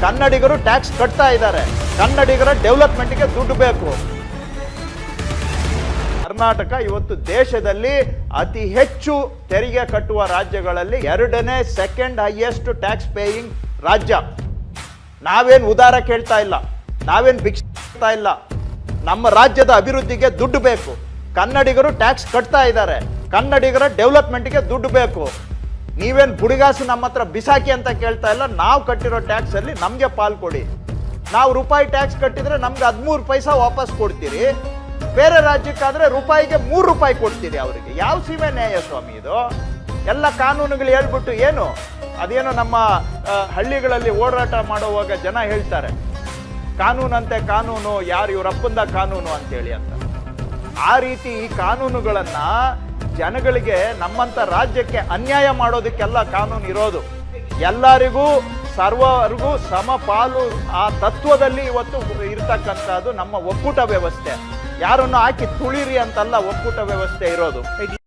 ಕನ್ನಡಿಗರು ಟ್ಯಾಕ್ಸ್ ಕಟ್ತಾ ಇದ್ದಾರೆ. ಕನ್ನಡಿಗರ ಡೆವಲಪ್ಮೆಂಟ್ಗೆ ದುಡ್ಡು ಬೇಕು. ಕರ್ನಾಟಕ ಇವತ್ತು ದೇಶದಲ್ಲಿ ಅತಿ ಹೆಚ್ಚು ತೆರಿಗೆ ಕಟ್ಟುವ ರಾಜ್ಯಗಳಲ್ಲಿ 2ನೇ ಸೆಕೆಂಡ್ ಹೈಯೆಸ್ಟ್ ಟ್ಯಾಕ್ಸ್ ಪೇಯಿಂಗ್ ರಾಜ್ಯ. ನಾವೇನು ಉದಾರ ಕೇಳ್ತಾ ಇಲ್ಲ, ನಾವೇನು ಭಿಕ್ಷೆ ಕೇಳ್ತಾ ಇಲ್ಲ. ನಮ್ಮ ರಾಜ್ಯದ ಅಭಿವೃದ್ಧಿಗೆ ದುಡ್ಡು ಬೇಕು. ಕನ್ನಡಿಗರು ಟ್ಯಾಕ್ಸ್ ಕಟ್ತಾ ಇದ್ದಾರೆ. ಕನ್ನಡಿಗರ ಡೆವಲಪ್ಮೆಂಟ್ಗೆ ದುಡ್ಡು ಬೇಕು. ನೀವೇನು ಬುಡಿಗಾಸು ನಮ್ಮ ಹತ್ರ ಬಿಸಾಕಿ ಅಂತ ಕೇಳ್ತಾ ಇಲ್ಲ. ನಾವು ಕಟ್ಟಿರೋ ಟ್ಯಾಕ್ಸ್ ಅಲ್ಲಿ ನಮಗೆ ಪಾಲ್ ಕೊಡಿ. ನಾವು ರೂಪಾಯಿ ಟ್ಯಾಕ್ಸ್ ಕಟ್ಟಿದ್ರೆ ನಮ್ಗೆ 13 ಪೈಸಾ ವಾಪಸ್ ಕೊಡ್ತೀರಿ. ಬೇರೆ ರಾಜ್ಯಕ್ಕಾದ್ರೆ ರೂಪಾಯಿಗೆ 3 ರೂಪಾಯಿ ಕೊಡ್ತೀರಿ ಅವರಿಗೆ. ಯಾವ ಸೀಮೆ ನ್ಯಾಯ ಸ್ವಾಮಿ ಇದು? ಎಲ್ಲ ಕಾನೂನುಗಳು ಹೇಳ್ಬಿಟ್ಟು ಏನು ಅದೇನೋ ನಮ್ಮ ಹಳ್ಳಿಗಳಲ್ಲಿ ಓಡಾಟ ಮಾಡುವಾಗ ಜನ ಹೇಳ್ತಾರೆ, ಕಾನೂನಂತೆ ಕಾನೂನು, ಯಾರು ಇವರಪ್ಪಂದ ಕಾನೂನು ಅಂತೇಳಿ ಅಂತ. ಆ ರೀತಿ ಈ ಕಾನೂನುಗಳನ್ನ ಜನಗಳಿಗೆ, ನಮ್ಮಂತ ರಾಜ್ಯಕ್ಕೆ ಅನ್ಯಾಯ ಮಾಡೋದಕ್ಕೆಲ್ಲ ಕಾನೂನು ಇರೋದು. ಎಲ್ಲರಿಗೂ ಸರ್ವರಿಗೂ ಸಮಪಾಲು ಆ ತತ್ವದಲ್ಲಿ ಇವತ್ತು ಇರ್ತಕ್ಕಂಥದ್ದು ನಮ್ಮ ಒಕ್ಕೂಟ ವ್ಯವಸ್ಥೆ. ಯಾರನ್ನು ಹಾಕಿ ತುಳಿರಿ ಅಂತಲ್ಲ ಒಕ್ಕೂಟ ವ್ಯವಸ್ಥೆ ಇರೋದು.